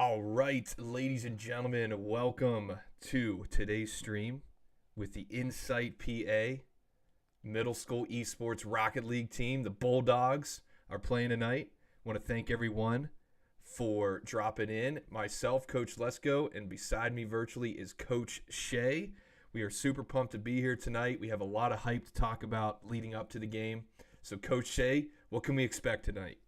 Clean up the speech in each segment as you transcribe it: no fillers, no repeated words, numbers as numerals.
All right, ladies and gentlemen, welcome to today's stream with the Insight PA Middle School Esports Rocket League team. The Bulldogs are playing tonight. I want to thank everyone for dropping in. Myself, Coach Lesko, and beside me virtually is Coach Shea. We are super pumped to be here tonight. We have a lot of hype to talk about leading up to the game. So, Coach Shea, what can we expect tonight?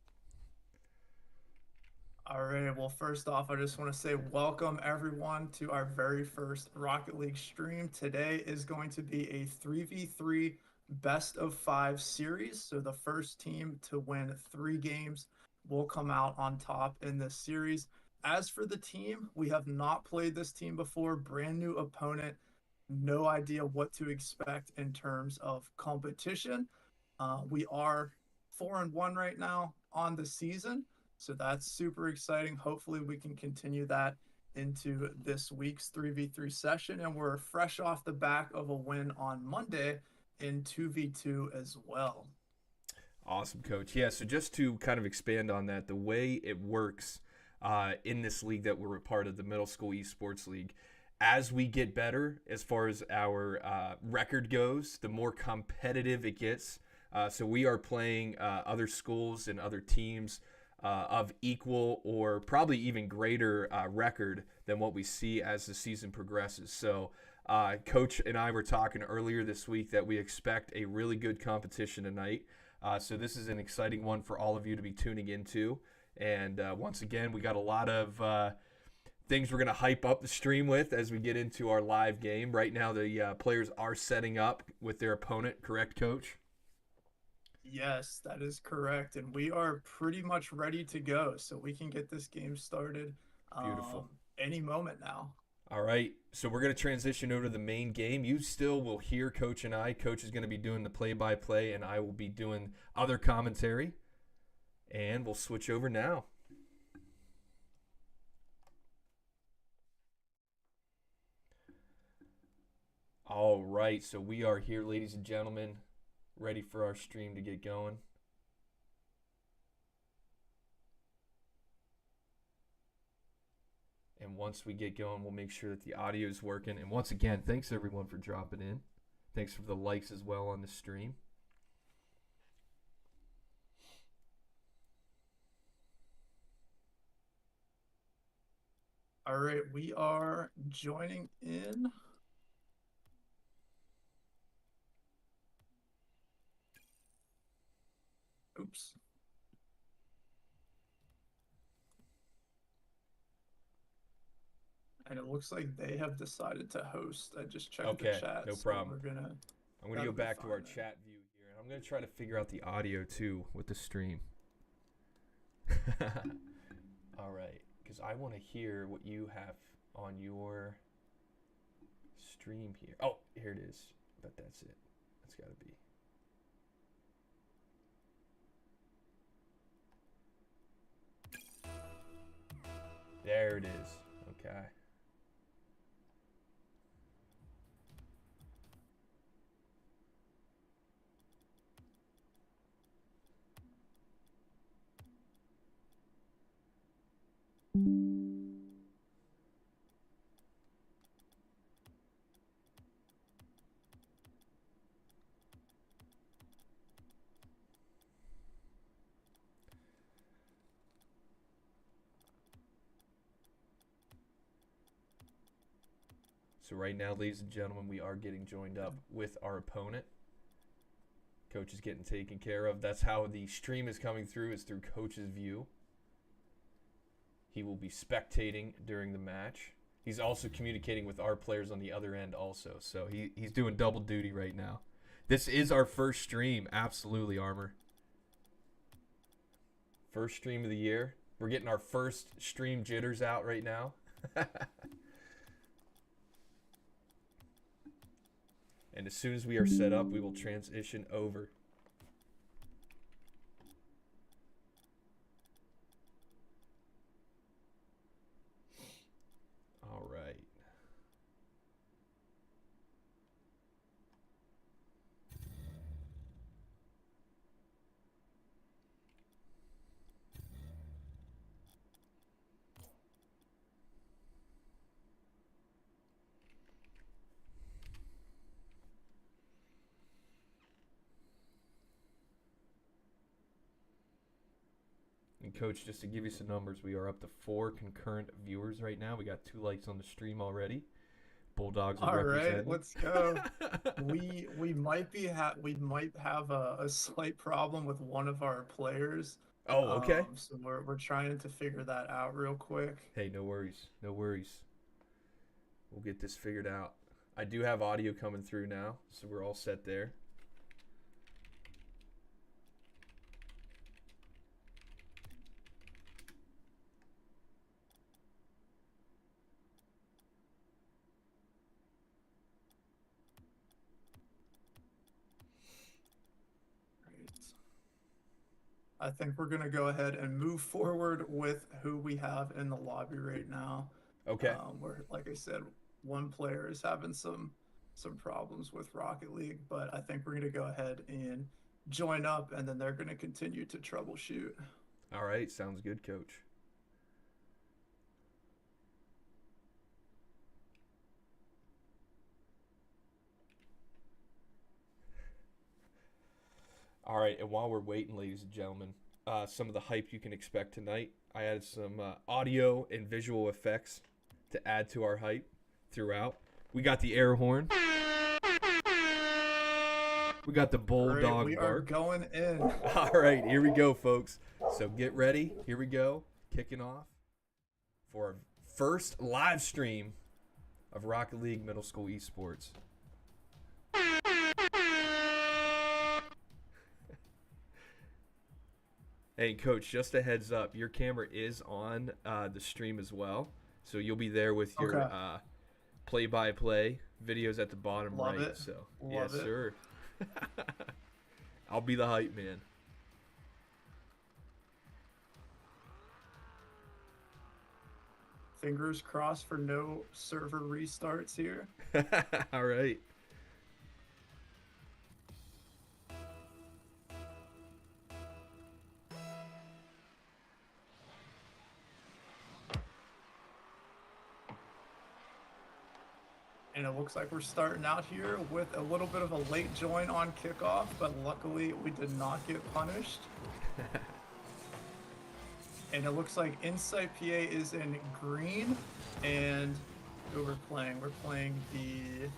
All right. Well, first off, I just want to say welcome everyone to our very first Rocket League stream. Today is going to be a 3v3 best of 5 series. So the first team to win 3 games will come out on top in this series. As for the team, we have not played this team before, brand new opponent, no idea what to expect in terms of competition. We are 4-1 right now on the season. So that's super exciting. Hopefully, we can continue that into this week's 3v3 session. And we're fresh off the back of a win on Monday in 2v2 as well. Awesome, Coach. Yeah, so just to kind of expand on that, the way it works in this league that we're a part of, the Middle School Esports League, as we get better as far as our record goes, the more competitive it gets. So we are playing other schools and other teams of equal or probably even greater record than what we see as the season progresses. So Coach and I were talking earlier this week that we expect a really good competition tonight. So this is an exciting one for all of you to be tuning into. And once again, we got a lot of things we're going to hype up the stream with as we get into our live game. Right now, the players are setting up with their opponent, correct, Coach? Yes, that is correct. And we are pretty much ready to go. So we can get this game started Beautiful. um, any moment now. All right, so we're going to transition over to the main game. You still will hear Coach and I. Coach is going to be doing the play-by-play, and I will be doing other commentary. And we'll switch over now. All right, so we are here, ladies and gentlemen, ready for our stream to get going. And once we get going, we'll make sure that the audio is working. And once again, thanks everyone for dropping in. Thanks for the likes as well on the stream. All right, we are joining in. Oops. And it looks like they have decided to host. I just checked the Okay, chat, no so problem. we're gonna I'm going to that'll go be back to our fine then. chat view here, and I'm going to try to figure out the audio too with the stream. All right, because I want to hear what you have on your stream here. Oh, here it is. But that's it. That's got to be. There it is. Okay. So right now, ladies and gentlemen, we are getting joined up with our opponent. Coach is getting taken care of. That's how the stream is coming through, is through Coach's view. He will be spectating during the match. He's also communicating with our players on the other end also. So he's doing double duty right now. This is our first stream. Absolutely, Armor. First stream of the year. We're getting our first stream jitters out right now. And as soon as we are set up, we will transition over. All right. And Coach, just to give you some numbers, we are up to 4 concurrent viewers right now. We got 2 likes on the stream already. Bulldogs are All right, representing. let's go. We might have a slight problem with one of our players. Oh, okay. So we're trying to figure that out real quick. Hey, no worries. No worries. We'll get this figured out. I do have audio coming through now, so we're all set there. I think we're going to go ahead and move forward with who we have in the lobby right now. Okay. Where, like I said, one player is having some problems with Rocket League, but I think we're going to go ahead and join up, and then they're going to continue to troubleshoot. All right. Sounds good, Coach. All right, and while we're waiting, ladies and gentlemen, some of the hype you can expect tonight. I added some audio and visual effects to add to our hype throughout. We got the air horn. We got the bulldog we bark. are going in. All right, here we go, folks. So get ready. Here we go. Kicking off for our first live stream of Rocket League Middle School Esports. Hey, Coach, just a heads up. Your camera is on the stream as well. So you'll be there with your play-by-play videos at the bottom Love right. it. So, Love yes, it. sir. I'll be the hype man. Fingers crossed for no server restarts here. All right. And it looks like we're starting out here with a little bit of a late join on kickoff, but luckily we did not get punished. And it looks like Insight PA is in green, and who we're playing? We're playing the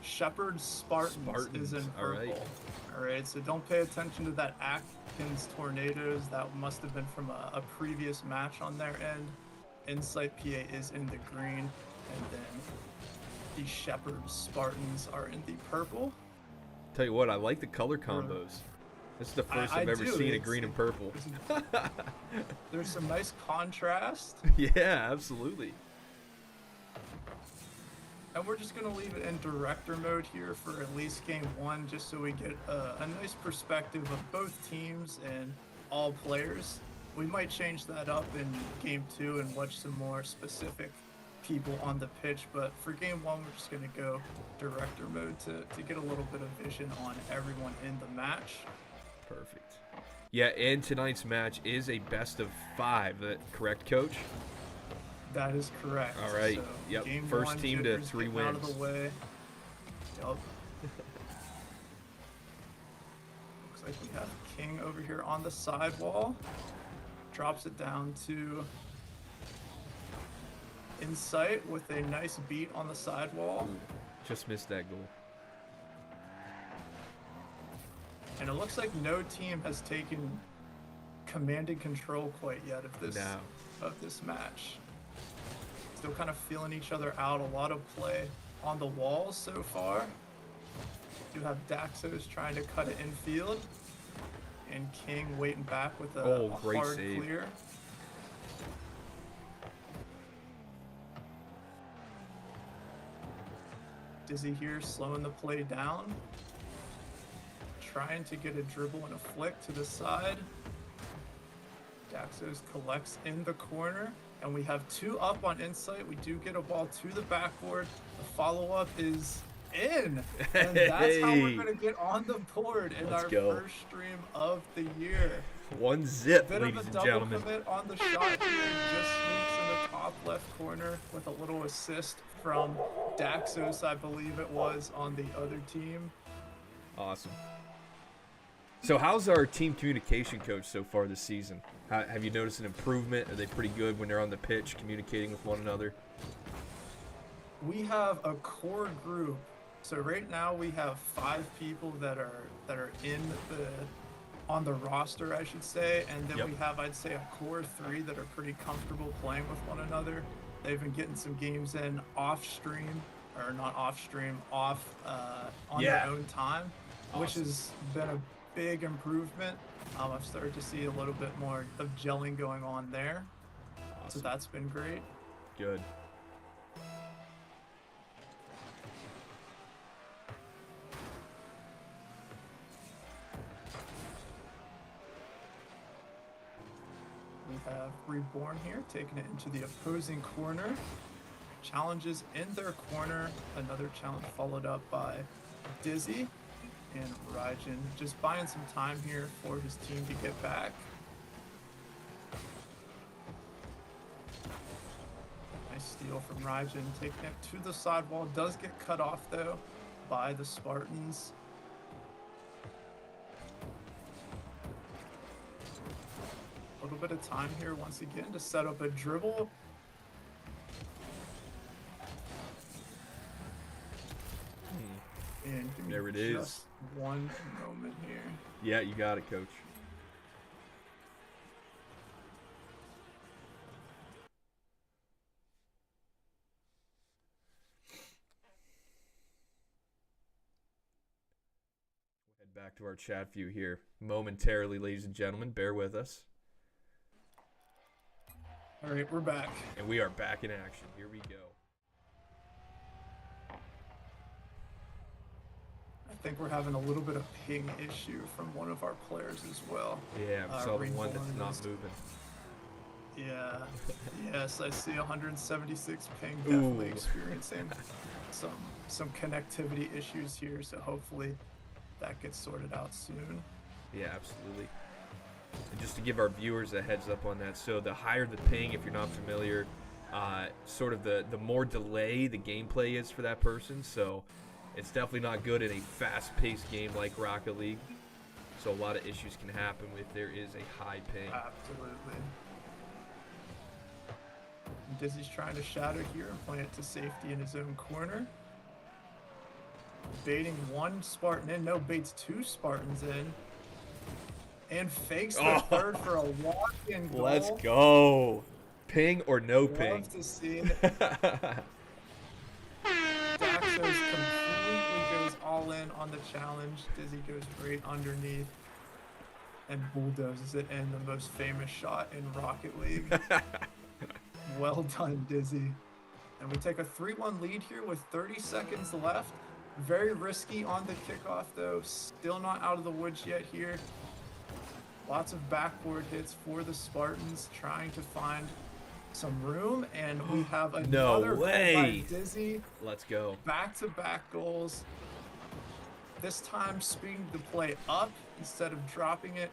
Shepherd Spartans is in purple. All right, so don't pay attention to that Atkins Tornadoes. That must have been from a previous match on their end. Insight PA is in the green, and then the Shepherd Spartans are in the purple. Tell you what, I like the color combos. This is the first I've ever seen a green and purple. There's some nice contrast. Yeah, absolutely. And we're just going to leave it in director mode here for at least game one, just so we get a nice perspective of both teams and all players. We might change that up in game two and watch some more specific people on the pitch, but for game one, we're just going to go director mode to get a little bit of vision on everyone in the match. Perfect. Yeah, and tonight's match is a best of 5. Correct, Coach? That is correct. All right. So yep. Game First one, team to Jitters 3 getting wins. out of the way. Yep. Looks like we have King over here on the sidewall. Drops it down to Insight with a nice beat on the sidewall. Just missed that goal. And it looks like no team has taken command and control quite yet of this match. Still kind of feeling each other out. A lot of play on the walls so far. You have Daxos trying to cut it infield, and King waiting back with a hard save. clear. Dizzy here slowing the play down. Trying to get a dribble and a flick to the side. Daxos collects in the corner, and we have 2 up on Insight. We do get a ball to the backboard. The follow-up is in, and that's how we're going to get on the board in our first stream of the year. 1 zip, Bit ladies of a and double gentlemen. commit on the shot here. Just sneaks in the top left corner with a little assist from Daxos, I believe it was, on the other team. Awesome. So how's our team communication coach so far this season? Have you noticed an improvement? Are they pretty good when they're on the pitch communicating with one another? We have a core group. So right now we have 5 people that are in the on the roster, I should say, and then Yep. we have, I'd say, a core 3 that are pretty comfortable playing with one another. They've been getting some games in off stream, or not off stream, off on their own time, which Awesome. has been a big improvement. I've started to see a little bit more of gelling going on there, so Awesome. that's been great. Good. We have Reborn here, taking it into the opposing corner. Challenges in their corner. Another challenge followed up by Dizzy. And Raijin just buying some time here for his team to get back. Nice steal from Raijin, taking it to the sidewall. Does get cut off, though, by the Spartans. A little bit of time here once again to set up a dribble. And give me There it just is. one moment here. Yeah, you got it, coach. Head back to our chat view here momentarily, ladies and gentlemen. Bear with us. All right, we're back. And we are back in action. Here we go. I think we're having a little bit of ping issue from one of our players as well. Yeah, we saw the one that's Reborn not is- moving. Yeah. Yes, I see 176 ping. Definitely Ooh. experiencing some connectivity issues here. So hopefully that gets sorted out soon. Yeah, absolutely. And just to give our viewers a heads up on that, so the higher the ping, if you're not familiar, sort of the more delay the gameplay is for that person. So it's definitely not good in a fast-paced game like Rocket League. So a lot of issues can happen if there is a high ping. Absolutely. Dizzy's trying to shadow here and playing it to safety in his own corner. Baiting one Spartan in. No, baits 2 Spartans in. And fakes the third for a walk-in goal. Let's go. Ping or no ping. Love to see it. Daxos completely goes all in on the challenge. Dizzy goes right underneath. And bulldozes it in, the most famous shot in Rocket League. Well done, Dizzy. And we take a 3-1 lead here with 30 seconds left. Very risky on the kickoff, though. Still not out of the woods yet here. Lots of backboard hits for the Spartans, trying to find some room. And we have another goal by Dizzy. Let's go. Back-to-back goals. This time speeding the play up instead of dropping it.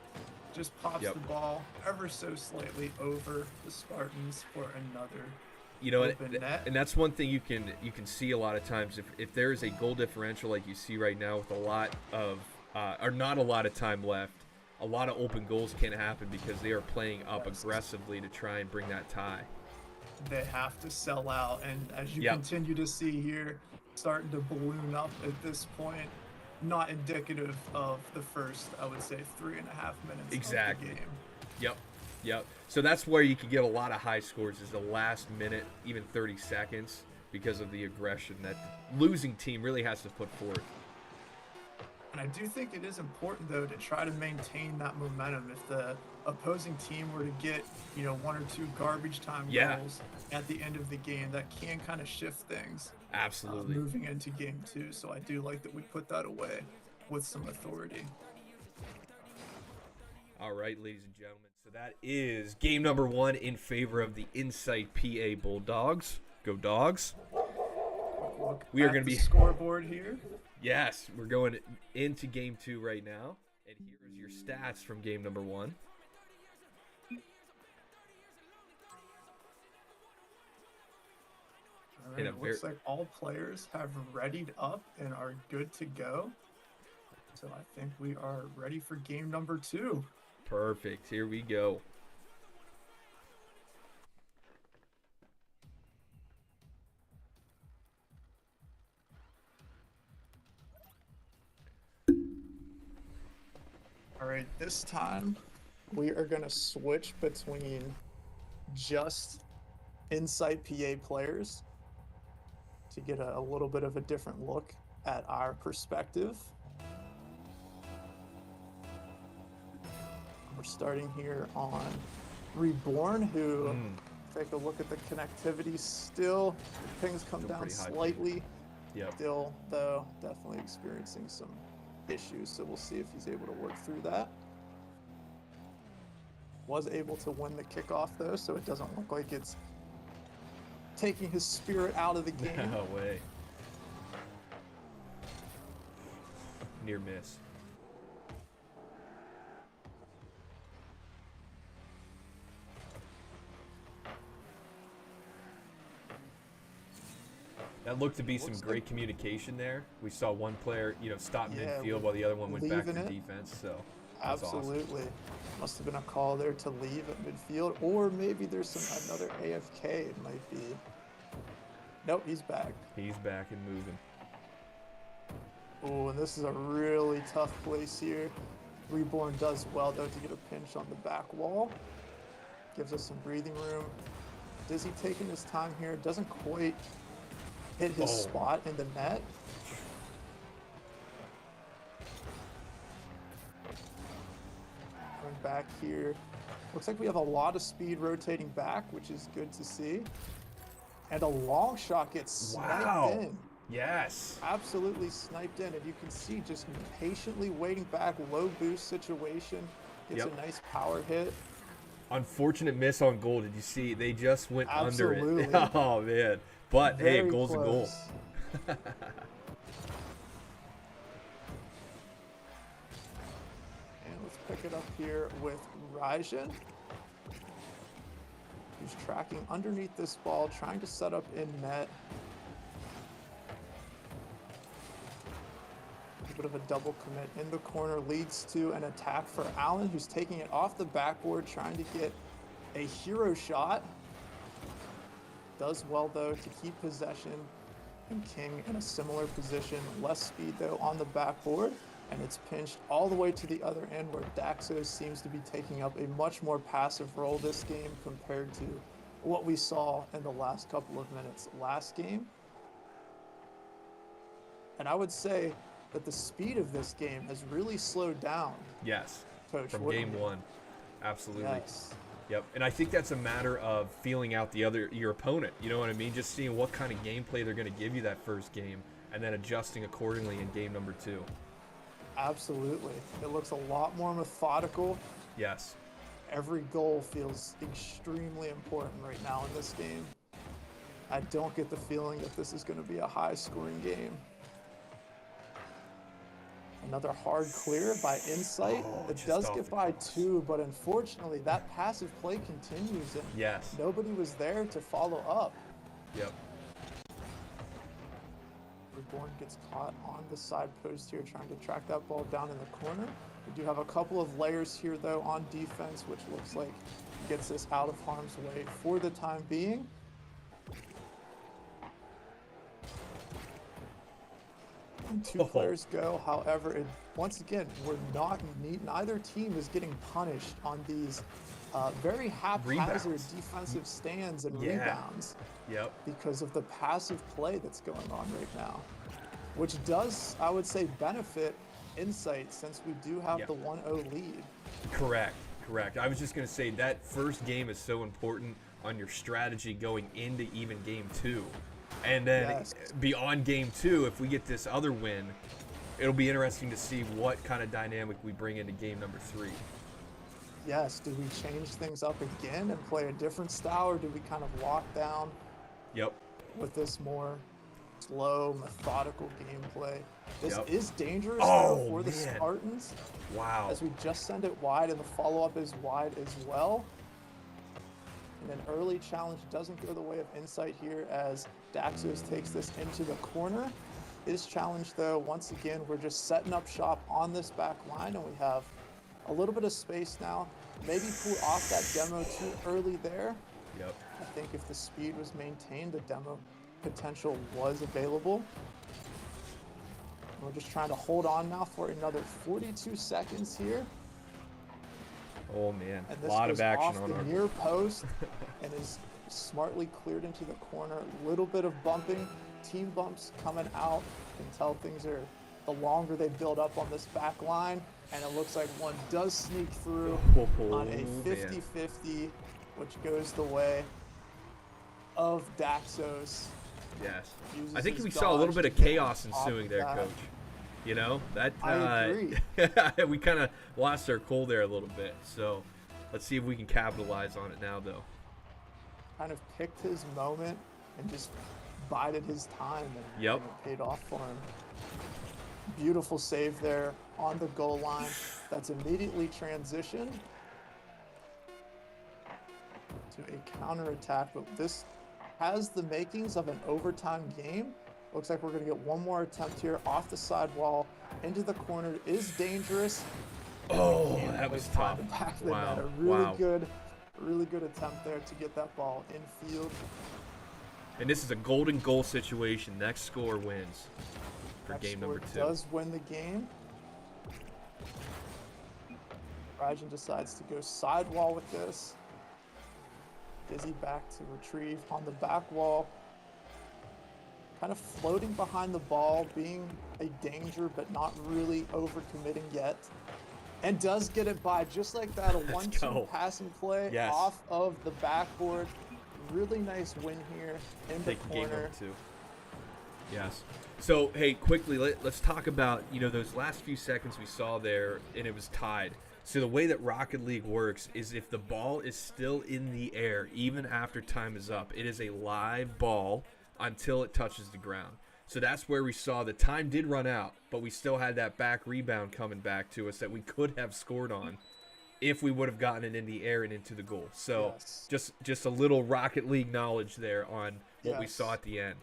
Just pops the ball ever so slightly over the Spartans for another open net. And that's one thing you can see a lot of times if there is a goal differential like you see right now with a lot of or not a lot of time left, a lot of open goals can happen because they are playing up aggressively to try and bring that tie. They have to sell out, and as you continue to see here, starting to balloon up at this point. Not indicative of the first, I would say, 3.5 minutes Exactly. of the game. Yep. So that's where you can get a lot of high scores is the last minute, even 30 seconds, because of the aggression that the losing team really has to put forth. And I do think it is important, though, to try to maintain that momentum. If the opposing team were to get, 1 or 2 garbage time goals at the end of the game, that can kind of shift things. Absolutely. Moving into game 2, so I do like that we put that away with some authority. All right, ladies and gentlemen, so that is game number 1 in favor of the Insight PA Bulldogs. Go Dogs. We are going to be scoreboard here. Yes, we're going into game 2 right now, and here's your stats from game number 1. All right, it looks like all players have readied up and are good to go. So I think we are ready for game number 2. Perfect. Here we go. All right, this time we are going to switch between just Insight PA players to get a little bit of a different look at our perspective. We're starting here on Reborn, who take a look at the connectivity. Still, pings come down slightly. Yep. Still, though, definitely experiencing some issues. So we'll see if he's able to work through that. Was able to win the kickoff, though, so it doesn't look like it's taking his spirit out of the game. No way. Near miss. That looked to be some great communication there. We saw one player, stop midfield while the other one went back to defense. So absolutely, awesome. Must have been a call there to leave at midfield, or maybe there's another AFK. It might be. Nope, he's back. He's back and moving. Oh, and this is a really tough place here. Reborn does well though to get a pinch on the back wall. Gives us some breathing room. Dizzy taking his time here. Doesn't quite hit his spot in the net. Going back here. Looks like we have a lot of speed rotating back, which is good to see. And a long shot gets sniped in. Yes. Absolutely sniped in. And you can see just patiently waiting back, low boost situation. Gets a nice power hit. Unfortunate miss on goal. Did you see? They just went under it. Absolutely. Oh, man. But, hey, a goal's a goal. And let's pick it up here with Rajan, who's tracking underneath this ball, trying to set up in net. A bit of a double commit in the corner leads to an attack for Allen, who's taking it off the backboard, trying to get a hero shot. Does well, though, to keep possession. And King in a similar position. Less speed, though, on the backboard. And it's pinched all the way to the other end, where Daxos seems to be taking up a much more passive role this game compared to what we saw in the last couple of minutes last game. And I would say that the speed of this game has really slowed down. Yes. Coach, from game 1. Absolutely. Yes. Yep, and I think that's a matter of feeling out your opponent. You know what I mean? Just seeing what kind of gameplay they're going to give you that first game, and then adjusting accordingly in game number 2. Absolutely. It looks a lot more methodical. Yes. Every goal feels extremely important right now in this game. I don't get the feeling that this is going to be a high-scoring game. Another hard clear by Insight. It does get by 2, but unfortunately that passive play continues, and nobody was there to follow up. Yep. Reborn gets caught on the side post here, trying to track that ball down in the corner. We do have a couple of layers here, though, on defense, which looks like gets us out of harm's way for the time being. And 2 players go. However, once again, neither team is getting punished on these very haphazard defensive stands and rebounds. Yep. Because of the passive play that's going on right now, which does, I would say, benefit Insight, since we do have the 1-0 lead. Correct. I was just going to say that first game is so important on your strategy going into even game 2. And then beyond game 2, if we get this other win, it'll be interesting to see what kind of dynamic we bring into game number 3. Yes, do we change things up again and play a different style, or do we kind of lock down with this more slow, methodical gameplay? This is dangerous for the Spartans. Wow. As we just send it wide, and the follow-up is wide as well. And an early challenge doesn't go the way of Insight here, as Daxos takes this into the corner. is challenged though. Once again, we're just setting up shop on this back line, and we have a little bit of space now. Maybe pull off that demo too early there. Yep. I think if the speed was maintained, the demo potential was available. We're just trying to hold on now for another 42 seconds here. Oh man, And a this lot goes of action off on the our near post and is smartly cleared into the corner. A little bit of bumping, team bumps coming out. You can tell things are, the longer they build up on this back line, and it looks like one does sneak through on a 50-50, which goes the way of Daxos. Yes. Uses I think his we saw a little dodge bit of to get chaos off ensuing of there, that. Coach. You know, that I agree. we kind of lost our cool there a little bit. So let's see if we can capitalize on it now, though. Kind of picked his moment and just bided his time, and Yep. it paid off for him. Beautiful save there on the goal line. That's immediately transitioned to a counterattack, but this has the makings of an overtime game. Looks like we're going to get one more attempt here off the sidewall into the corner. It is dangerous. Oh, that was tough. Wow. A really good attempt there to get that ball in field. And this is a golden goal situation. Next score wins for Next game number 2. Does win the game. Rajan decides to go sidewall with this. Dizzy back to retrieve on the back wall. Kind of floating behind the ball, being a danger, but not really overcommitting yet. And does get it by just like that, a 1-2 passing play off of the backboard. Really nice win here in the corner. Game number 2. Yes. So, hey, quickly, let's talk about, those last few seconds we saw there, and it was tied. So the way that Rocket League works is if the ball is still in the air, even after time is up, it is a live ball until it touches the ground. So that's where we saw the time did run out, but we still had that back rebound coming back to us that we could have scored on if we would have gotten it in the air and into the goal. So just a little Rocket League knowledge there on what we saw at the end.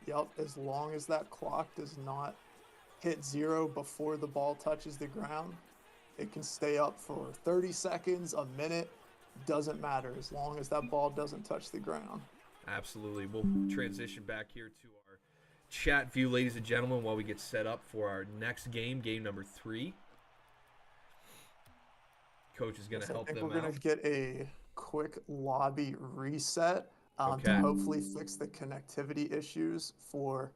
Yep, as long as that clock does not hit 0 before the ball touches the ground, it can stay up for 30 seconds, a minute, doesn't matter as long as that ball doesn't touch the ground. Absolutely. We'll transition back here to our chat view, ladies and gentlemen, while we get set up for our next game, game number 3. Coach is going to help them out. We're going to get a quick lobby reset to hopefully fix the connectivity issues for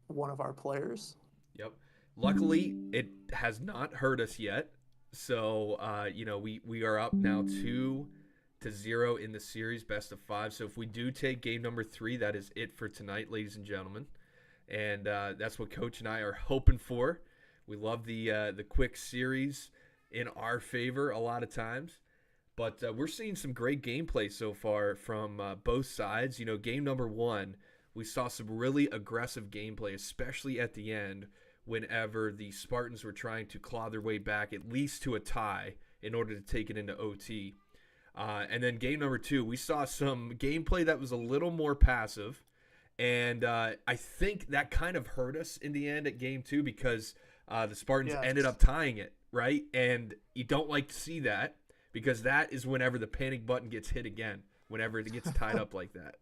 one of our players. Yep. Luckily, it has not hurt us yet. So, we are up now 2-0 in the series, best of 5. So if we do take game number 3, that is it for tonight, ladies and gentlemen. And that's what Coach and I are hoping for. We love the quick series in our favor a lot of times. But we're seeing some great gameplay so far from both sides. Game number 1, we saw some really aggressive gameplay, especially at the end, whenever the Spartans were trying to claw their way back at least to a tie in order to take it into OT. And then game number 2, we saw some gameplay that was a little more passive. And I think that kind of hurt us in the end at game 2 because the Spartans ended up tying it, right? And you don't like to see that because that is whenever the panic button gets hit again, whenever it gets tied up like that.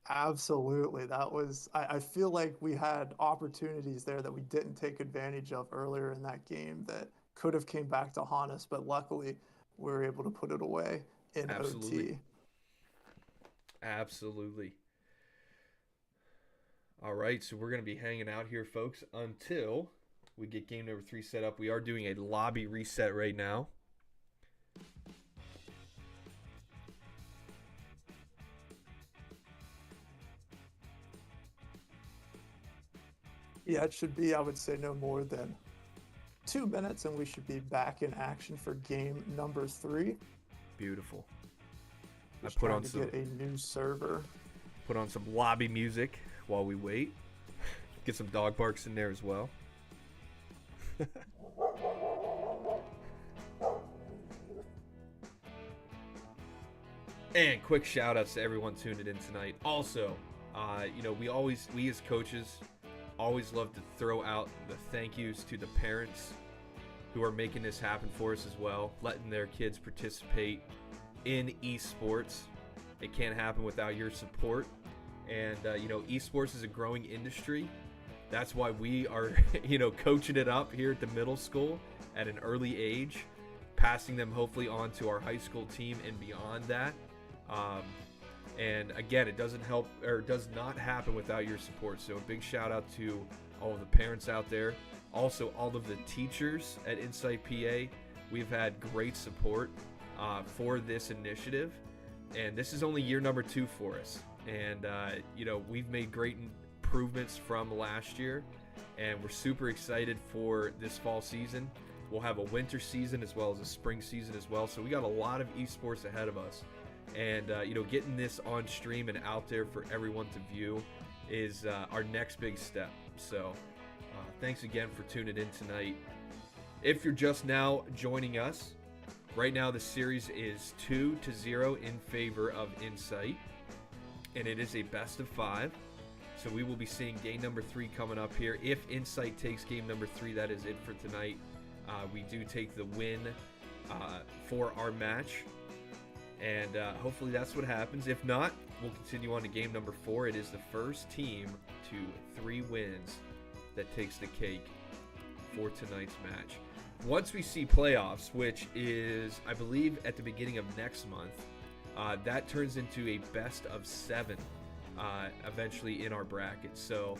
Absolutely. That was, I feel like we had opportunities there that we didn't take advantage of earlier in that game that could have came back to haunt us, but luckily we were able to put it away in OT. Absolutely. All right, so we're going to be hanging out here, folks, until we get game number 3 set up. We are doing a lobby reset right now. Yeah, it should be, I would say, no more than 2 minutes, and we should be back in action for game number 3. Beautiful. Just I put on some, get a new server. Put on some lobby music while we wait. Get some dog barks in there as well. And quick shout outs to everyone tuning in tonight. Also, we as coaches always love to throw out the thank yous to the parents who are making this happen for us as well, letting their kids participate in esports. It can't happen without your support. And, esports is a growing industry. That's why we are, coaching it up here at the middle school at an early age, passing them hopefully on to our high school team and beyond that. And again, it does not happen without your support. So a big shout out to all of the parents out there. Also, all of the teachers at Insight PA. We've had great support for this initiative. And this is only year number 2 for us. And, we've made great improvements from last year. And we're super excited for this fall season. We'll have a winter season as well as a spring season as well. So we got a lot of esports ahead of us. And, getting this on stream and out there for everyone to view is our next big step. So thanks again for tuning in tonight. If you're just now joining us, right now the series is 2-0 in favor of Insight. And it is a best of 5. So we will be seeing game number 3 coming up here. If Insight takes game number 3, that is it for tonight. We do take the win for our match. And hopefully that's what happens. If not, we'll continue on to game number 4. It is the first team to 3 wins that takes the cake for tonight's match. Once we see playoffs, which is, I believe, at the beginning of next month, that turns into a best of 7 eventually in our bracket. So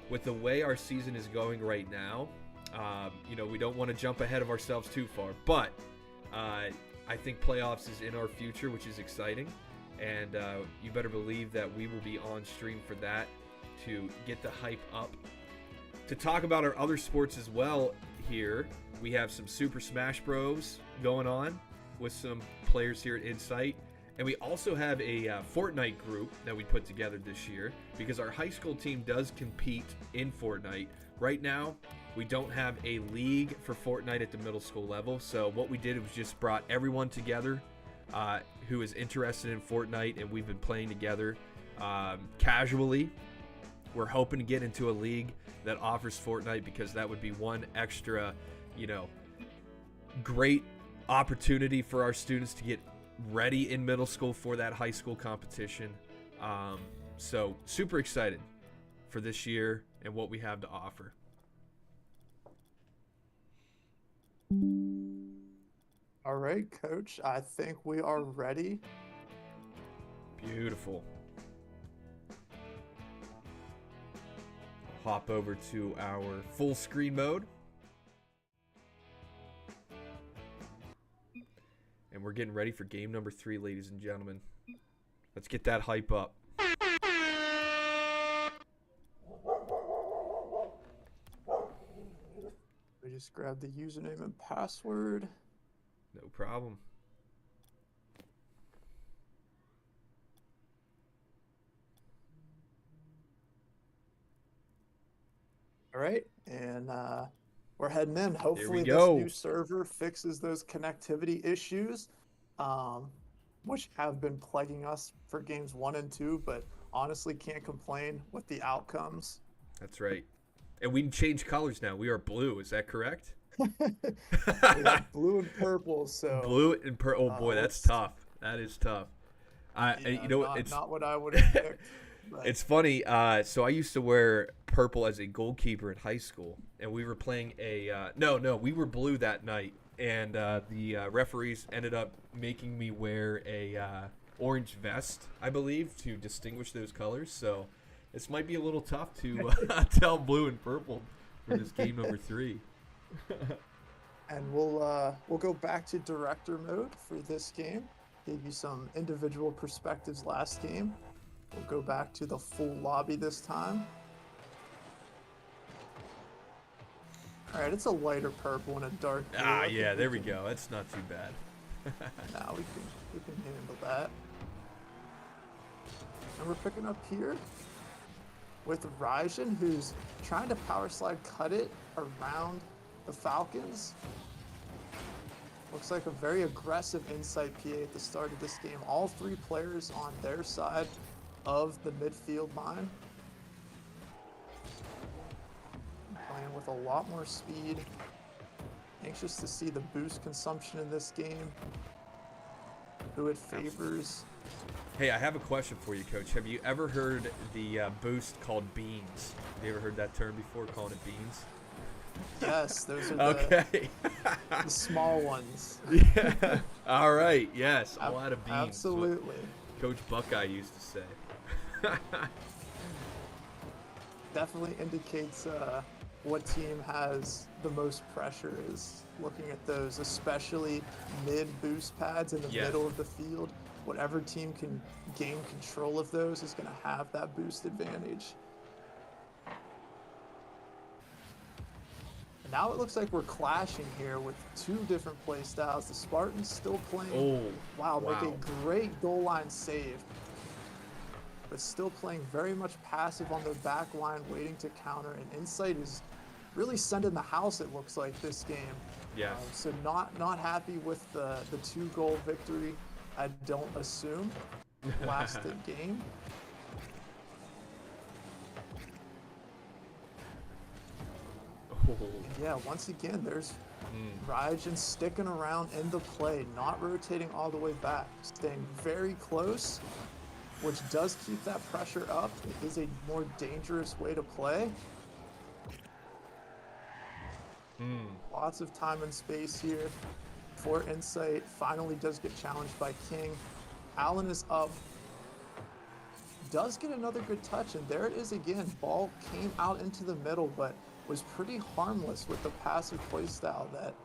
with the way our season is going right now, we don't want to jump ahead of ourselves too far. But I think playoffs is in our future, which is exciting. And you better believe that we will be on stream for that to get the hype up. To talk about our other sports as well here, we have some Super Smash Bros. Going on with some players here at Insight. And we also have a Fortnite group that we put together this year because our high school team does compete in Fortnite. Right now, we don't have a league for Fortnite at the middle school level. So what we did was just brought everyone together who is interested in Fortnite, and we've been playing together casually. We're hoping to get into a league that offers Fortnite because that would be one extra, great opportunity for our students to get ready in middle school for that high school competition. So super excited for this year and what we have to offer. All right, Coach. I think we are ready. Beautiful. Hop over to our full screen mode. And we're getting ready for game number 3, ladies and gentlemen. Let's get that hype up. We just grab the username and password. No problem. All right, and we're heading in. Hopefully this new server fixes those connectivity issues, which have been plaguing us for games 1 and 2, but honestly can't complain with the outcomes. That's right. And we can change colors now. We are blue. Is that correct? We have blue and purple. So blue and purple. Oh boy, that's tough. That is tough. It's not what I would have picked. But. It's funny. So I used to wear purple as a goalkeeper in high school, and we were playing we were blue that night, and the referees ended up making me wear a orange vest, I believe, to distinguish those colors. So this might be a little tough to tell blue and purple for this game number 3. And we'll go back to director mode for this game. Gave you some individual perspectives last game. We'll go back to the full lobby this time. All right, it's a lighter purple and a dark blue. Yeah, there we go. That's not too bad. Now we can handle that. And we're picking up here with Rajan, who's trying to power slide cut it around the Falcons. Looks like a very aggressive inside PA at the start of this game. All three players on their side of the midfield line. Playing with a lot more speed. Anxious to see the boost consumption in this game. Who it favors. Hey, I have a question for you, Coach. Have you ever heard the boost called beans? Have you ever heard that term before, calling it beans? Yes, those are Okay. the small ones. Yeah. All right. Yes. A lot of beans. Absolutely. Coach Buckeye used to say. Definitely indicates what team has the most pressure is looking at those, especially mid boost pads in the middle of the field. Whatever team can gain control of those is going to have that boost advantage. And now it looks like we're clashing here with two different play styles. The Spartans still playing. Make a great goal line save. But still playing very much passive on their back line, waiting to counter. And Insight is really sending the house, it looks like, this game. Yes. So not happy with the 2-goal victory, I don't assume, last game. Yeah, once again, there's Raijin sticking around in the play, not rotating all the way back, staying very close, which does keep that pressure up. It is a more dangerous way to play. Lots of time and space here for Insight. Finally does get challenged by King. Allen is up. Does get another good touch, and there it is again. Ball came out into the middle, but was pretty harmless with the passive play style that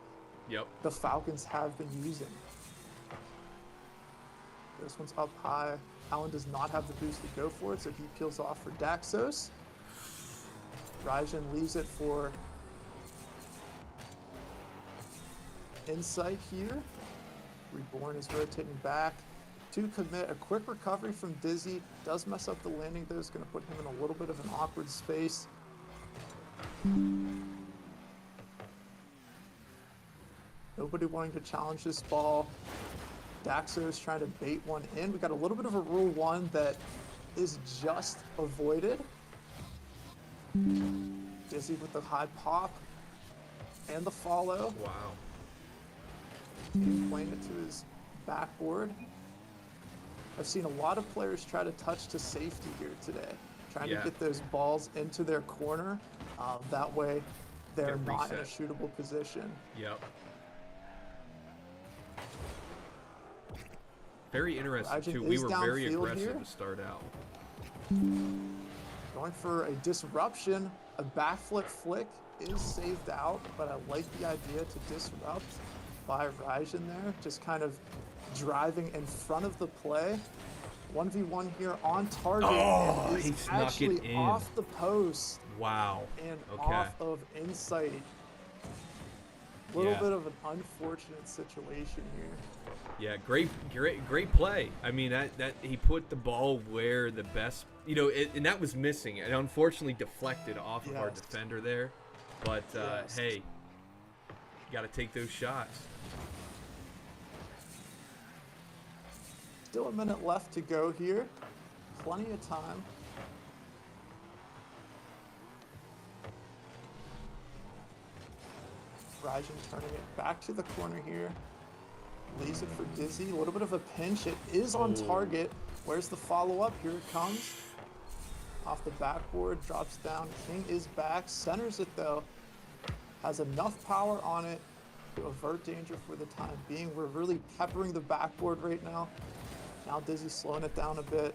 the Falcons have been using. This one's up high. Allen does not have the boost to go for it, so he peels off for Daxos. Raijin leaves it for Insight here. Reborn is rotating back to commit. A quick recovery from Dizzy. Does mess up the landing though. Is going to put him in a little bit of an awkward space. Nobody wanting to challenge this ball. Daxos trying to bait one in. We got a little bit of a rule 1 that is just avoided. Dizzy with the high pop and the follow. Wow. Playing it to his backboard. I've seen a lot of players try to touch to safety here today, trying to get those balls into their corner. That way, they're not in a shootable position. Yep. Very interesting too. We were very aggressive to start out. Going for a disruption. A backflip flick is saved out, but I like the idea to disrupt by Raijin there, just kind of driving in front of the play. 1v1 here on target. Oh, and he is snuck actually it in. off the post. Wow. And off of Insight. Little bit of an unfortunate situation here. Yeah, great play. I mean, that he put the ball where the best, and that was missing. It unfortunately deflected off of our defender there. But hey, you got to take those shots. Still a minute left to go here. Plenty of time. Raijin turning it back to the corner here. Leaves it for Dizzy. A little bit of a pinch. It is on target. Where's the follow-up? Here it comes. Off the backboard, drops down. King is back. Centers it, though. Has enough power on it to avert danger for the time being. We're really peppering the backboard right now. Now Dizzy slowing it down a bit.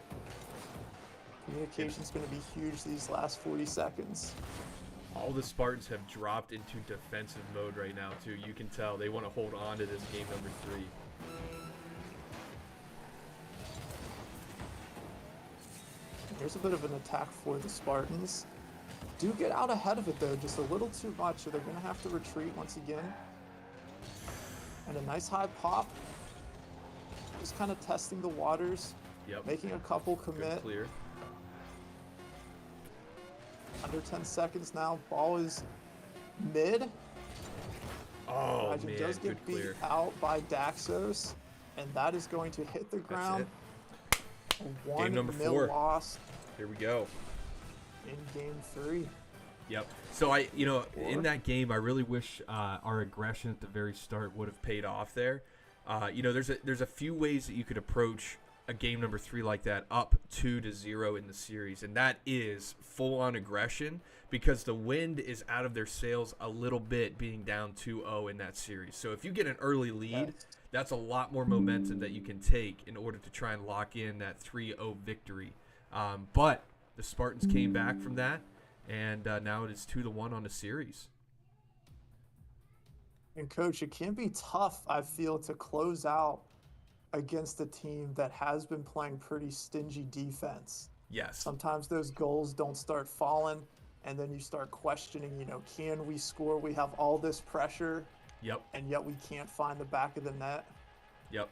Communication's going to be huge these last 40 seconds. All the Spartans have dropped into defensive mode right now, too. You can tell they want to hold on to this game number 3. Here's a bit of an attack for the Spartans. Do get out ahead of it, though, just a little too much, so they're going to have to retreat once again. And a nice high pop. Just kind of testing the waters. Yep. Making a couple commit. Good clear. Under 10 seconds now. Ball is mid. Oh, Rajan man, does good get beat clear. out by Daxos, and that is going to hit the That's ground. it. A Game number 1-0 4. loss Here we go. in game 3. Yep. So in that game, I really wish our aggression at the very start would have paid off there. There's a few ways that you could approach a game number 3 like that, up 2-0 in the series, and that is full-on aggression because the wind is out of their sails a little bit, being down 2-0 in that series. So if you get an early lead, Yes. that's a lot more momentum that you can take in order to try and lock in that 3-0 victory. But the Spartans came back from that, and now it is 2-1 on the series. And coach, it can be tough, I feel, to close out against a team that has been playing pretty stingy defense. Yes. Sometimes those goals don't start falling, and then you start questioning, can we score? We have all this pressure, Yep. and yet we can't find the back of the net. Yep.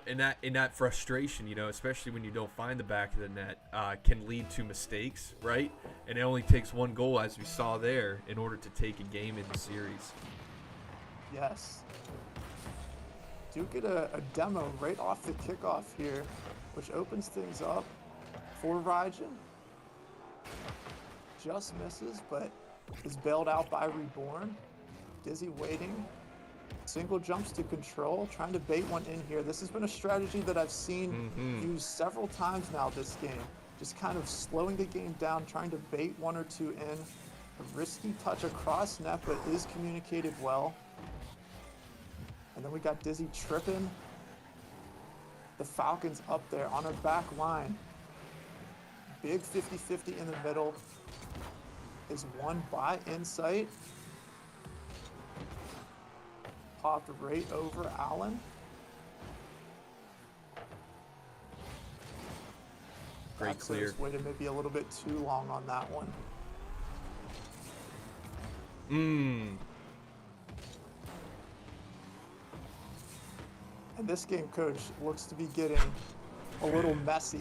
And that frustration, especially when you don't find the back of the net, can lead to mistakes, right? And it only takes one goal, as we saw there, in order to take a game in the series. Yes. Do get a demo right off the kickoff here, which opens things up for Rajan. Just misses, but is bailed out by Reborn. Dizzy waiting. Single jumps to control, trying to bait one in here. This has been a strategy that I've seen used several times now this game. Just kind of slowing the game down, trying to bait 1 or 2 in. A risky touch across net, but is communicated well. And then we got Dizzy tripping. The Falcons up there on our back line. Big 50-50 in the middle. Is won by Insight. Popped right over Allen. Great clear. Waited maybe a little bit too long on that one. And this game, coach, looks to be getting a little messy.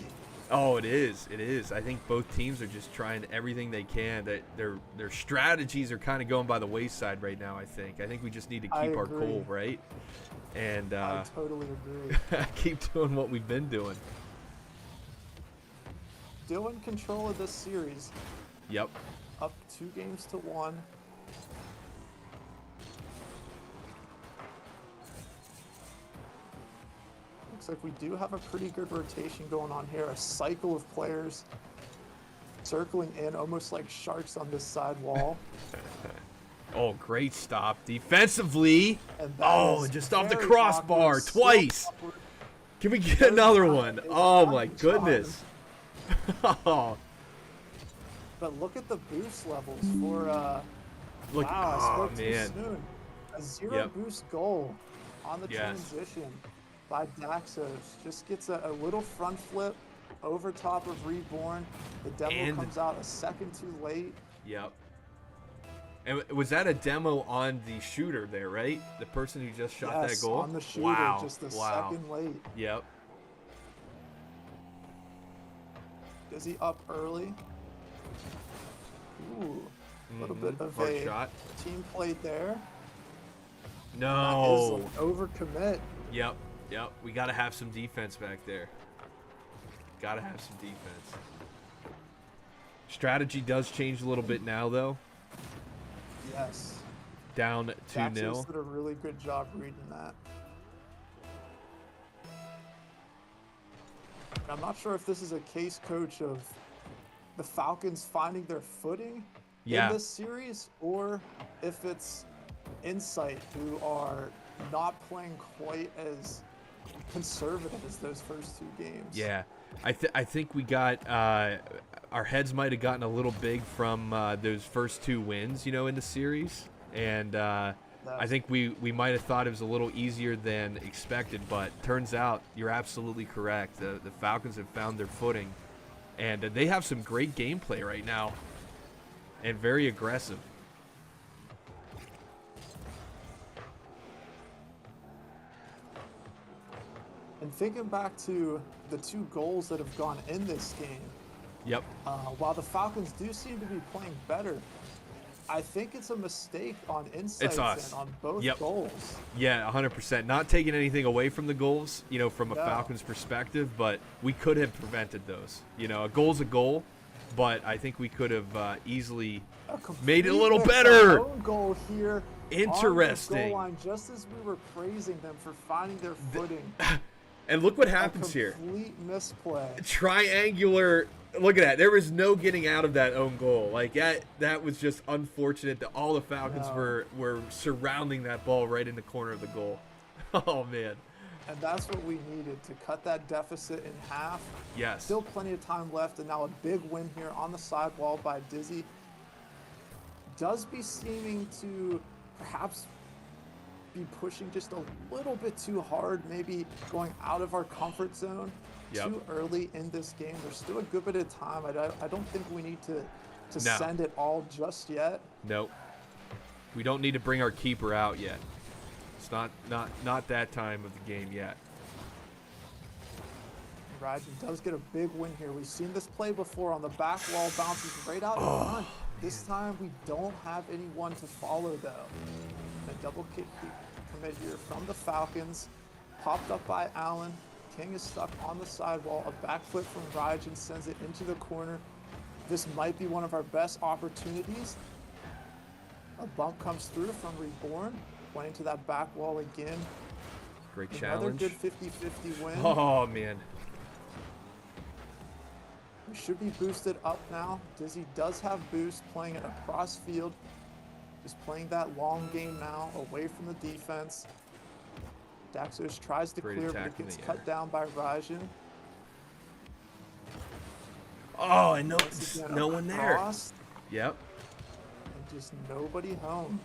Oh, it is. It is. I think both teams are just trying everything they can. That their strategies are kind of going by the wayside right now, I think. I think we just need to keep our cool, right? And I totally agree. keep doing what we've been doing. Still in control of this series. Yep. Up 2-1. Looks like we do have a pretty good rotation going on here. A cycle of players circling in almost like sharks on this side wall. Oh, great stop defensively. And Oh, just off the crossbar twice. Can we get another one? Oh, my goodness. But look at the boost levels for Look, wow, I oh, spoke too man. soon. A 0 boost goal on the Yes. transition by Daxos. Just gets a little front flip over top of Reborn. The demo comes out a second too late. Yep. And was that a demo on the shooter there, right? The person who just shot that goal? On the shooter, wow. just a second late. Yep. Is he up early? Ooh, a little bit of Hard a shot. team play there. No. That is an overcommit. Yep. We got to have some defense back there. Got to have some defense. Strategy does change a little bit now, though. Yes. Down 2-0. Daxos did a really good job reading that. I'm not sure if this is a case, coach, of the Falcons finding their footing in this series, or if it's Insight who are not playing quite as conservative as those first 2 games. Yeah. I think we got our heads might have gotten a little big from those first 2 wins, in the series, and I think we might have thought it was a little easier than expected, but turns out you're absolutely correct. The Falcons have found their footing, and they have some great gameplay right now, and very aggressive. And thinking back to the 2 goals that have gone in this game, Yep. while the Falcons do seem to be playing better, I think it's a mistake on It's insights and us. on both Yep. goals. Yeah, 100%. Not taking anything away from the goals, from a No, Falcons perspective, but we could have prevented those. A goal's a goal, but I think we could have easily a made it a complete little miss, better. our own goal here on the goal Interesting. line, just as we were praising them for finding their footing. And look what A happens here. complete misplay. Triangular. Look at that. There was no getting out of that own goal. Like that was just unfortunate that all the Falcons were surrounding that ball right in the corner of the goal. Oh man. And that's what we needed to cut that deficit in half. Yes. Still plenty of time left, and now a big win here on the sidewall by Dizzy. Does be seeming to perhaps be pushing just a little bit too hard, maybe going out of our comfort zone too early in this game. There's still a good bit of time. I don't think we need to send it all just yet. Nope. We don't need to bring our keeper out yet. It's not that time of the game yet. Rajan does get a big win here. We've seen this play before on the back wall, bounces right out in front. This time we don't have anyone to follow though. A double kick commit here from the Falcons. Popped up by Allen. King is stuck on the sidewall. A backflip from Rajan sends it into the corner. This might be one of our best opportunities. A bump comes through from Reborn. Went into that back wall again. Great Another challenge. good 50-50 win. Oh man. We should be boosted up now. Dizzy does have boost, playing it across field. Just playing that long game now, away from the defense. Daxos tries to Great clear, but attack it in gets the cut air. down by Rajan. Oh, I know Once again, no one there. across, Yep. and just nobody home.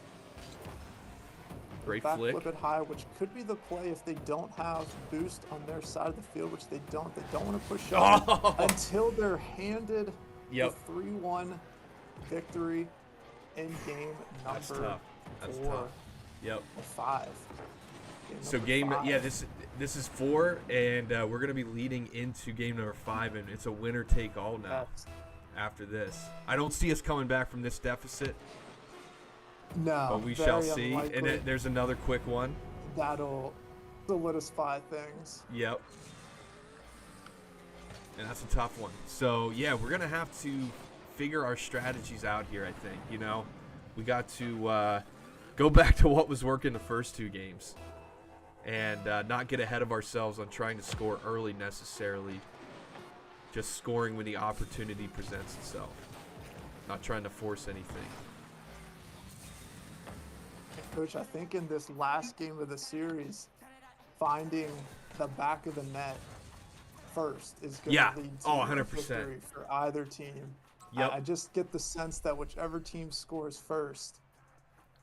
Great Back flick. flip it high, which could be the play if they don't have boost on their side of the field, which they don't. They don't want to push up Oh. until they're handed Yep. the 3-1 victory in game That's number tough. That's 4 tough. Yep. or 5. So this is 4, and we're gonna be leading into game number 5, and it's a winner take all now. After this, I don't see us coming back from this deficit, No, but we very shall see. unlikely. And there's another quick one. That'll solidify things. Yep. And that's a tough one. So yeah, we're gonna have to figure our strategies out here. I think we got to go back to what was working the first 2 games. And not get ahead of ourselves on trying to score early necessarily. Just scoring when the opportunity presents itself. Not trying to force anything. Coach, I think in this last game of the series, finding the back of the net first is going to lead to a 100%. victory for either team. Yep. I just get the sense that whichever team scores first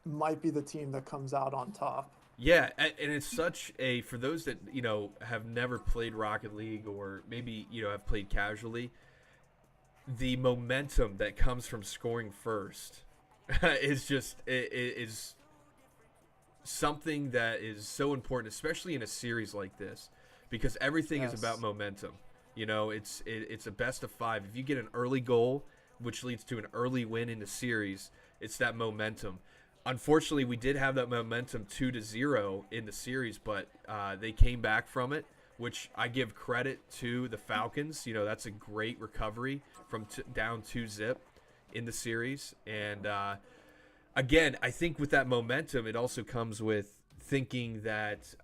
might be the team that comes out on top. Yeah, and it's such a, for those that, have never played Rocket League or maybe, have played casually, the momentum that comes from scoring first is something that is so important, especially in a series like this, because everything is about momentum. It's a best of 5. If you get an early goal, which leads to an early win in the series, it's that momentum. Unfortunately, we did have that momentum 2-0 in the series, but they came back from it, which I give credit to the Falcons. That's a great recovery from down 2-0 in the series. And again, I think with that momentum, it also comes with thinking that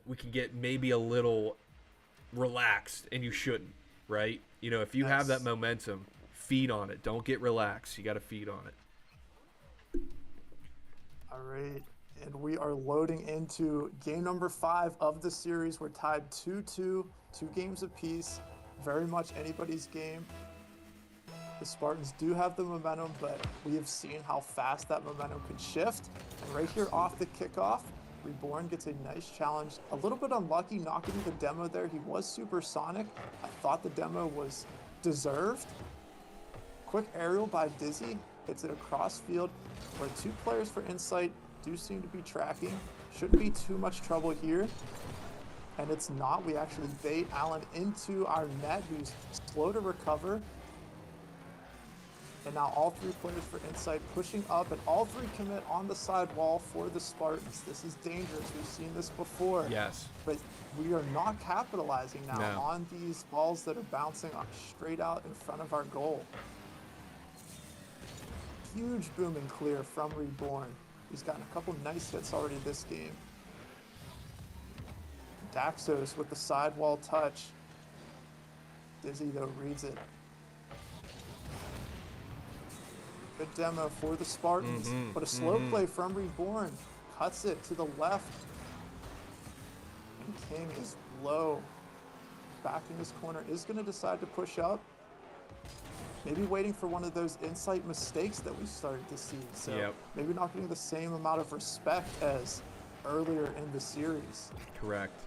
we can get maybe a little relaxed, and you shouldn't, right? If you have that momentum, feed on it. Don't get relaxed. You got to feed on it. All right, and we are loading into game number 5 of the series. We're tied 2-2, 2 games apiece. Very much anybody's game. The Spartans do have the momentum, but we have seen how fast that momentum could shift. And right here off the kickoff, Reborn gets a nice challenge. A little bit unlucky not getting the demo there. He was supersonic. I thought the demo was deserved. Quick aerial by Dizzy. Hits it across field, where 2 players for Insight do seem to be tracking. Shouldn't be too much trouble here. And it's not. We actually bait Allen into our net, who's slow to recover. And now all three players for Insight pushing up, and all three commit on the side wall for the Spartans. This is dangerous. We've seen this before. Yes. But we are not capitalizing now No. on these balls that are bouncing straight out in front of our goal. Huge boom and clear from Reborn. He's gotten a couple nice hits already this game. Daxos with the sidewall touch. Dizzy, though, reads it. Good demo for the Spartans, but a slow play from Reborn. Cuts it to the left. And King is low. Back in his corner, is going to decide to push up. Maybe waiting for one of those Insight mistakes that we started to see. So maybe not getting the same amount of respect as earlier in the series. Correct.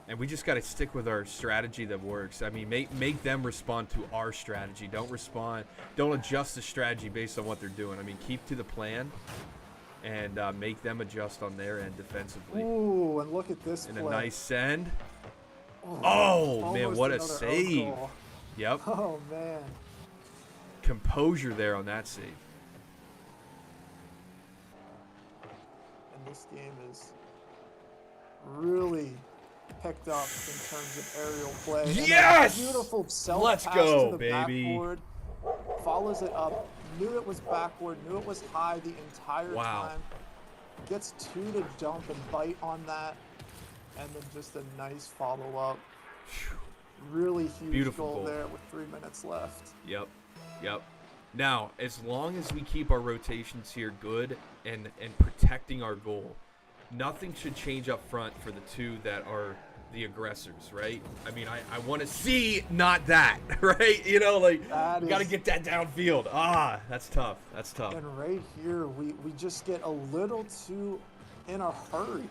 And we just got to stick with our strategy that works. I mean, make them respond to our strategy. Don't adjust the strategy based on what they're doing. I mean, keep to the plan and make them adjust on their end defensively. Ooh, and look at this and play. A nice send. Oh man, what a save. Yep. Oh, man. Composure there on that save. And this game is really picked up in terms of aerial play. Yes! Beautiful self Let's pass go, to the baby. backboard. Follows it up. Knew it was backward. Knew it was high the entire time. Gets two to dump and bite on that. And then just a nice follow-up. Really huge goal there with 3 minutes left. Yep. Now, as long as we keep our rotations here good and protecting our goal, nothing should change up front for the two that are the aggressors, right? I mean, I want to see not that, right? You know, like, you got to get that downfield. Ah, that's tough. That's tough. And right here, we just get a little too in a hurry.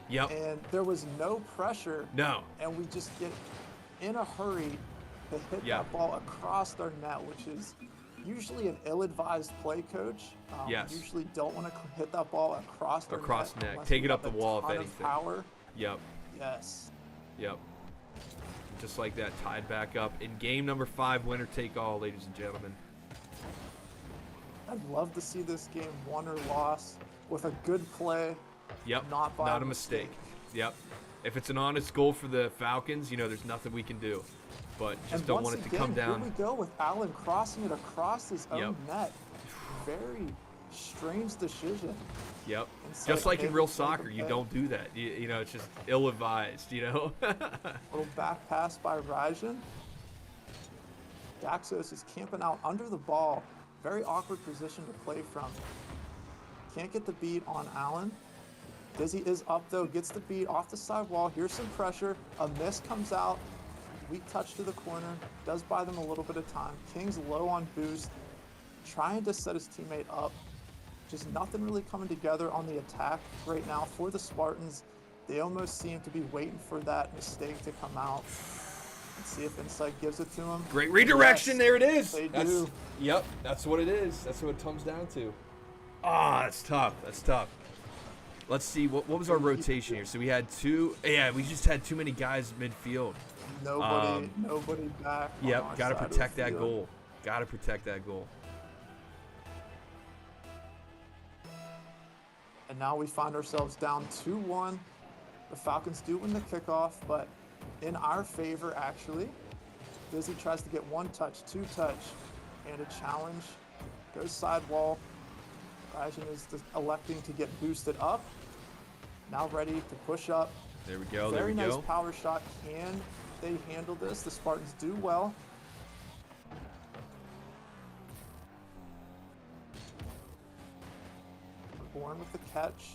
Yep. And there was no pressure. No. And we just get in a hurry to hit that ball across our net, which is usually an ill-advised play, coach. Usually don't want to hit that ball across net. Take it up the wall if anything. Power. Yep. Yes. Yep. Just like that, tied back up in game number 5, winner take all, ladies and gentlemen. I'd love to see this game won or lost with a good play. Yep. Not a mistake. Yep. If it's an honest goal for the Falcons, you know, there's nothing we can do. But just don't want it to come down. Here we go with Allen crossing it across his own net. Very strange decision. Yep. Just like in real soccer, you don't do that. You know, it's just ill-advised, you know? Little back pass by Rajan. Daxos is camping out under the ball. Very awkward position to play from. Can't get the beat on Allen. Dizzy is up, though. Gets the beat off the side wall. Here's some pressure. A miss comes out. Weak touch to the corner. Does buy them a little bit of time. King's low on boost. Trying to set his teammate up. Just nothing really coming together on the attack right now for the Spartans. They almost seem to be waiting for that mistake to come out. Let's see if Insight gives it to him. Great redirection. Yes, there it is. They do. Yep, that's what it is. That's what it comes down to. Ah, that's tough. That's tough. Let's see. What was our rotation here? So we had two. Yeah, we just had too many guys midfield. Nobody back. Yep, got to protect that goal. Got to protect that goal. And now we find ourselves down 2-1. The Falcons do win the kickoff, but in our favor, actually. Dizzy tries to get one touch, two touch, and a challenge. Goes sidewall. Rajan is electing to get boosted up. Now ready to push up. There we go. Very nice power shot. Can they handle this? The Spartans do well. Born with the catch.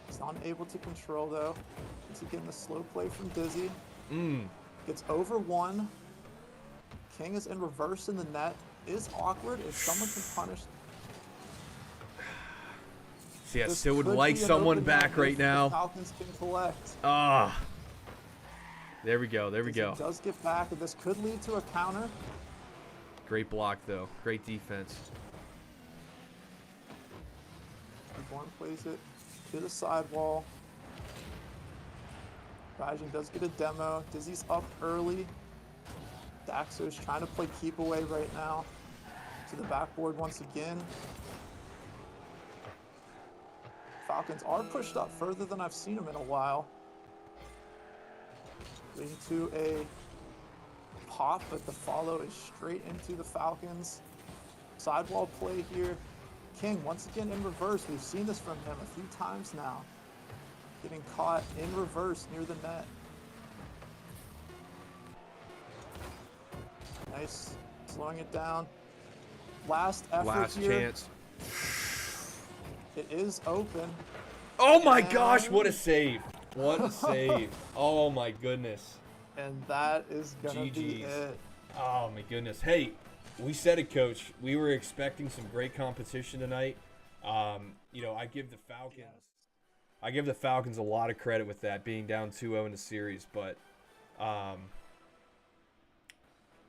He's unable to control, though. Once again, the slow play from Dizzy. Gets over one. King is in reverse in the net. Is awkward. If someone can punish. See, I still would like someone back right now. Falcons can collect. Ah. There we go. There we go. Does get back. This could lead to a counter. Great block, though. Great defense. Reborn plays it to the sidewall. Rajan does get a demo. Dizzy's up early. Daxo's trying to play keep away right now to the backboard once again. Falcons are pushed up further than I've seen them in a while. Leading to a pop, but the follow is straight into the Falcons. Sidewall play here. King once again in reverse. We've seen this from him a few times now. Getting caught in reverse near the net. Nice, slowing it down. Last effort Last here. chance. It is open. Oh my gosh, what a save. What a save. Oh my goodness. And that is going to be GG's. it. Oh my goodness. Hey, we said it, Coach. We were expecting some great competition tonight. You know, I give the Falcons a lot of credit with that, being down 2-0 in the series, but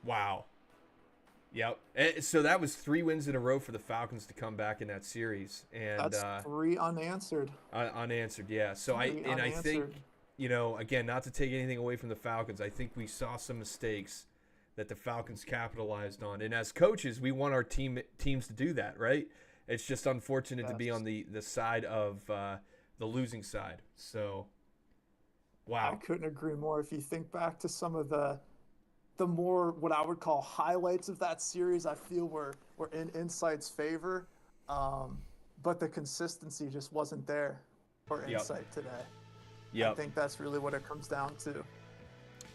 wow. Yep. So that was 3 wins in a row for the Falcons to come back in that series, and That's 3 unanswered. Unanswered, yeah. So I think, you know, again, not to take anything away from the Falcons, I think we saw some mistakes that the Falcons capitalized on, and as coaches, we want our teams to do that, right? It's just unfortunate to be on the side of the losing side. So, wow. I couldn't agree more. If you think back to some of the more what I would call highlights of that series, I feel were in Insight's favor, but the consistency just wasn't there for Insight today. Yep. I think that's really what it comes down to.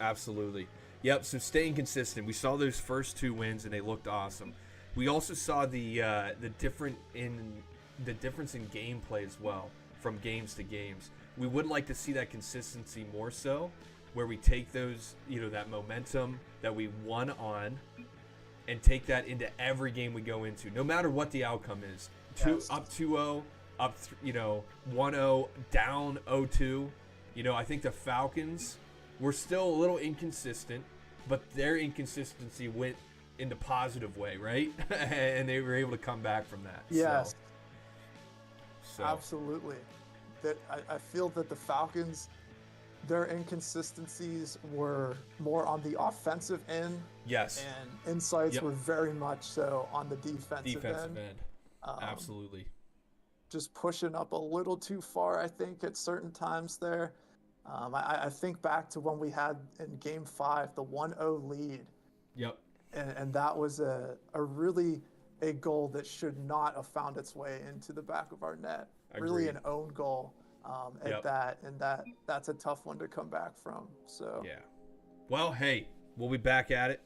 Absolutely. Yep. So staying consistent. We saw those first 2 wins and they looked awesome. We also saw the difference in gameplay as well from games to games. We would like to see that consistency more so, where we take those, you know, that momentum that we won on and take that into every game we go into, no matter what the outcome is. Up 2-0, up 1-0, down 0-2. You know, I think the Falcons were still a little inconsistent, but their inconsistency went in the positive way, right? And they were able to come back from that. Yes. So. Absolutely. That I feel that the Falcons, their inconsistencies were more on the offensive end. Yes. And Insights were very much so on the defensive end. Absolutely. Just pushing up a little too far, I think, at certain times there. I think back to when we had in Game 5 the 1-0 lead. Yep. And that was a really a goal that should not have found its way into the back of our net. Agreed. Really an own goal at that, and that's a tough one to come back from. So yeah. Well, hey, we'll be back at it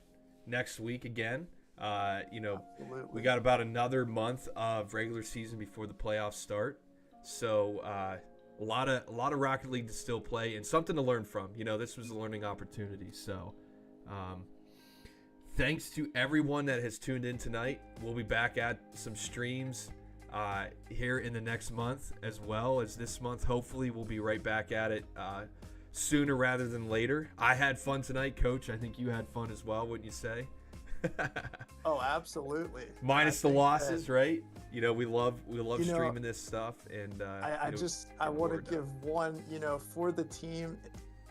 next week again. You know, absolutely. We got about another month of regular season before the playoffs start. So a lot of Rocket League to still play and something to learn from. You know, this was a learning opportunity. So thanks to everyone that has tuned in tonight. We'll be back at some streams here in the next month, as well as this month. Hopefully we'll be right back at it sooner rather than later. I had fun tonight, Coach. I think you had fun as well, wouldn't you say? Oh, absolutely. Minus the losses, right? You know, we love streaming this stuff, and I want to give one, you know, for the team.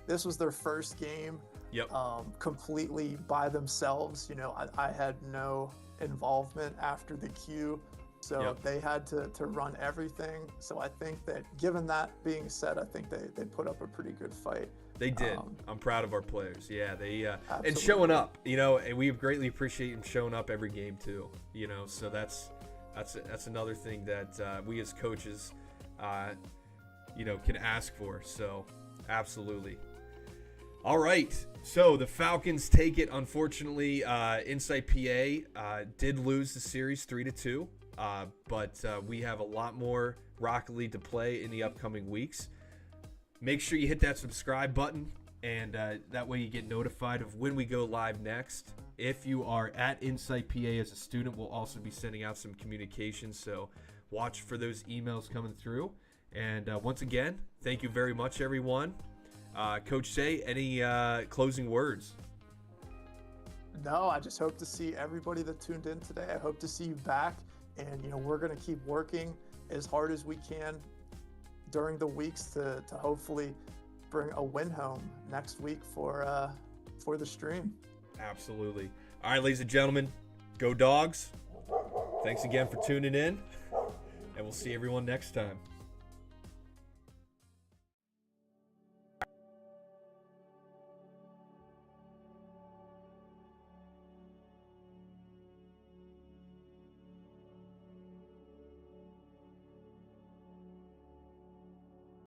This was their first game. Yep. Completely by themselves. You know, I had no involvement after the queue, so they had to run everything. So I think that, given that being said, I think they put up a pretty good fight. They did. I'm proud of our players. Yeah, they absolutely. And showing up. You know, and we greatly appreciate them showing up every game too. You know, so that's another thing that we as coaches, you know, can ask for. So absolutely. All right, so the Falcons take it. Unfortunately, Insight PA did lose the series 3-2, but we have a lot more Rocket League to play in the upcoming weeks. Make sure you hit that subscribe button, and that way you get notified of when we go live next. If you are at Insight PA as a student, we'll also be sending out some communications, so watch for those emails coming through. And once again, thank you very much, everyone. Coach Say, any closing words? No, I just hope to see everybody that tuned in today. I hope to see you back, and you know, we're going to keep working as hard as we can during the weeks to hopefully bring a win home next week for the stream. Absolutely. All right, ladies and gentlemen, go Dogs. Thanks again for tuning in, and we'll see everyone next time.